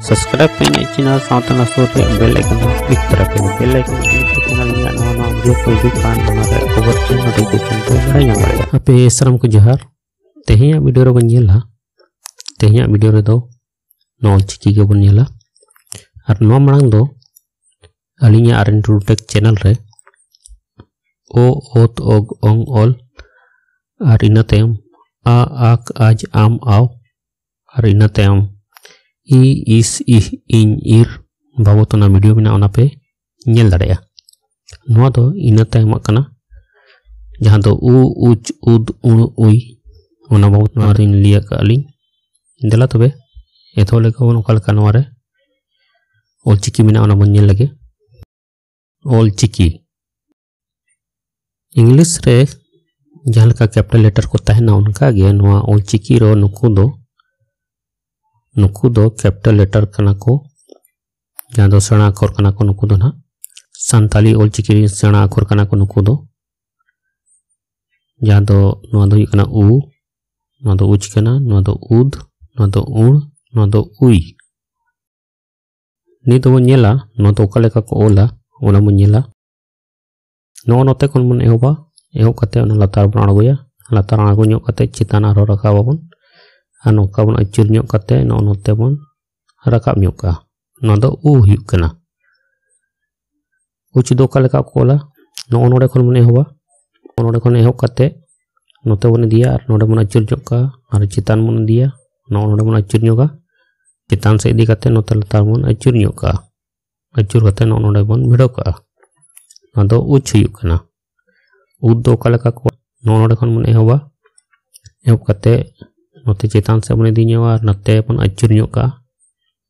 Subscribe पे channel साथ ना सुर रे बेल आइकन क्लिक करा पे बेल आइकन क्लिक करके चैनल में नवा वीडियो को हिजुकान हमारे खबर के नोटिफिकेशन पे बड़ा ñamare ape salam ko johar tehnya video ro bon ñela tehnya video re do no chiki ge bon ñela ar no marang do alinya RNTudu tech channel re o ot og ong ol ar inatem a ak aj am aw ar inatem I is in ir babotona video bina ona pe ñel darea no do inatem kana jahan do u uch ud ui ona babot na rin liya ka ali dela tobe ethole ko on kal kanware ol chiki bina ona bon ñel lage ol chiki English रे जहां का capital letter को तहना उनका गे नवा ol chiki रो नुकु दो capital letter कना को जहां दो सणा अक्षर कना को नुकु दो ना संताली ol chiki सणा अक्षर कना को नुकु दो जहां दो नवा दो कना उ नवा दो उच कना नवा दो उद नवा दो उड़ नवा दो उई नि दो ñela नवा दो का लेका को ओला ओना mon ñela no note kon mon ehoba eho kate ona latar bon agoya latar ago nyok kate chitana ro rakabon ano kabon acur nyok kate no note bon rakab nyoka no do u hiuk kana uchi do kale ka kola no onore kon mon ehoba onore kon eho kate note bon dia ar node mon acur nyoka ar chitan mon dia no onore mon acur nyoka chitan se idi kate note latar bon acur nyoka acur kate no onore bon bidoka नदो उच हुयुक कना उद दो कलका को नोनोडे खन मन एहोबा एहोब कते नोते चेतान से बने दिन्यावा नते पन अचुर न्योका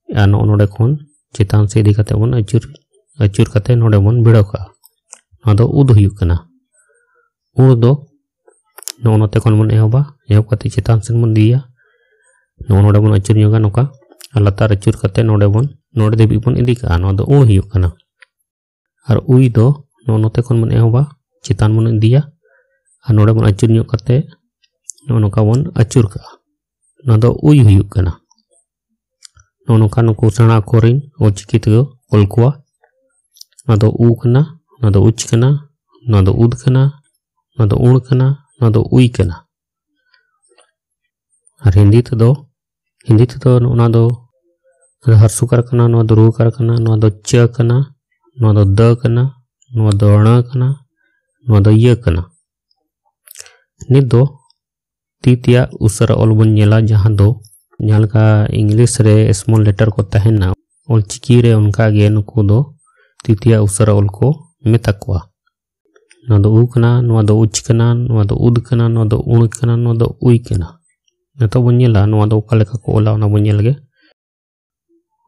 या नोनोडे खन चेतान से इदी कते बन अचुर कते नोडे बन बिडोका नदो उद हुयुक कना उद दो नोनोते खन मन एहोबा एहोब कते चेतान से मन दिया नोनोडे बन अचुर न्योका नोका लतार अचुर कते नोडे बन नोडे देबी बन इदी का नदो उद हुयुक कना और उई दो no note kon mon ehoba chitan mon dia anode mon acur nyok kate no kawon acur ka no do ui huyuk kana no kan ko sana korin o chiki to ol kwa no do u kana no do uch kana no do ud kana no do un kana no do ui kana ar hindi to no na do harsu kar kana no do ru kar kana no do cha kana no do da kana no do na kana no do ye kana ni do titiya usara ol bon ñela jahan do ñal ka english re small letter ko tahena ol chiki re unka ge nuku do titiya usara ol ko metakwa no do u kana no do uch kana no do ud kana no do un kana no do ui kana neto bon ñela no do kale ka ko ola ona bon ñelge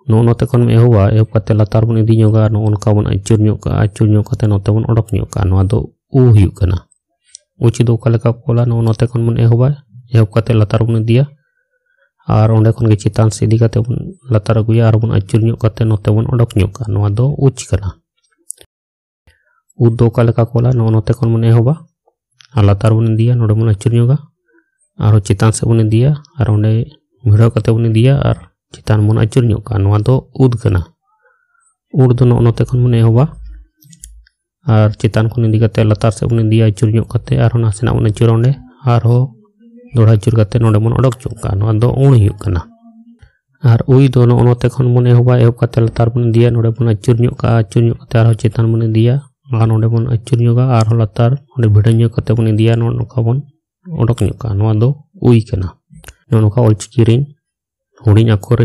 no note kon me ehoba ehob kate latar bon idi nyoga no onka bon acur nyok kate note bon odok nyoka no do u hiuk kana uchi do kale ka kola no note kon mon ehoba ehob kate latar bon dia ar onde kon ge chitan se idi kate bon latar aguya ar bon acur nyok kate note bon odok nyoka no do uch kana u do kale ka kola no note kon mon ehoba ar latar bon dia node bon acur nyoga ar chitan se bon dia ar onde miro kate bon dia ar चितान मन अचुर नोका नवा दो उद कना उड दो नोते खन मन एहोबा are चितान खन इदी कते लतार से उन दिया अचुर नोक कते आर नासेना उन अचुर ओंडे आर हो दोड़ा अचुर कते नोडे मन ओडक चोका नवा दो उण हियुक कना आर उई दो नोते खन मन एहोबा एहोब कते लतार मन दिया नोडे मन अचुर कते आर चितान मन दिया आर नोडे मन अचुर नोगा आर हो लतार ओंडे भिडा नोक कते मन दिया नोका बन ओडक नोका नवा दो उई कना नोका ol chiki rin हुडिंग अक्षर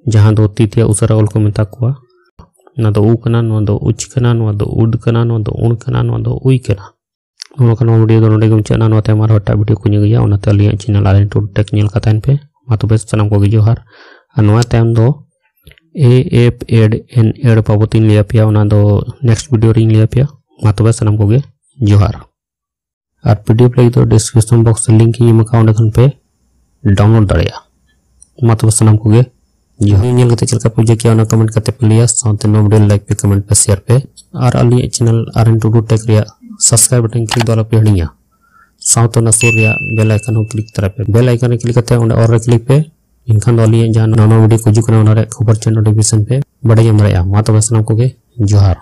जहां दो तीतिया उसरा ओल को मेता कुआ ना दो उ कना नो दो उच कना नो दो उड कना नो दो उन कना नो दो उई कना नो कना वीडियो दो नोडे गमचा ना ते मार हटा वीडियो को गया ओनाते लिया चैनल RNTudu टेक नेल कतान पे मा तो बेस सनम को जोहार अनवा टाइम दो AF एड पाबोतिन लिया पिया ओना दो नेक्स्ट वीडियो रिंग लिया पिया मा तो बेस सनम को जोहार और पीडीएफ लगी तो डिस्क्रिप्शन बॉक्स लिंक ही मका ओंडे खन पे डाउनलोड दड़िया मातो सनम को जो नेल कते चलका पूजा किया ना कमेंट करते प्लीज साथ नो वीडियो लाइक पे कमेंट पे शेयर पे और अली चैनल RNTudu टेक रिया सब्सक्राइब बटन क्लिक द्वारा पे हड़िया साथ ना सुर रिया बेल आइकन हो क्लिक तरह पे बेल आइकन क्लिक करते हैं और क्लिक पे इनखान अली जहाँ नवा वीडियो को खबर चैनल नोटिफिकेशन पे बड़े जम रहा मा तब सामान को जोहार।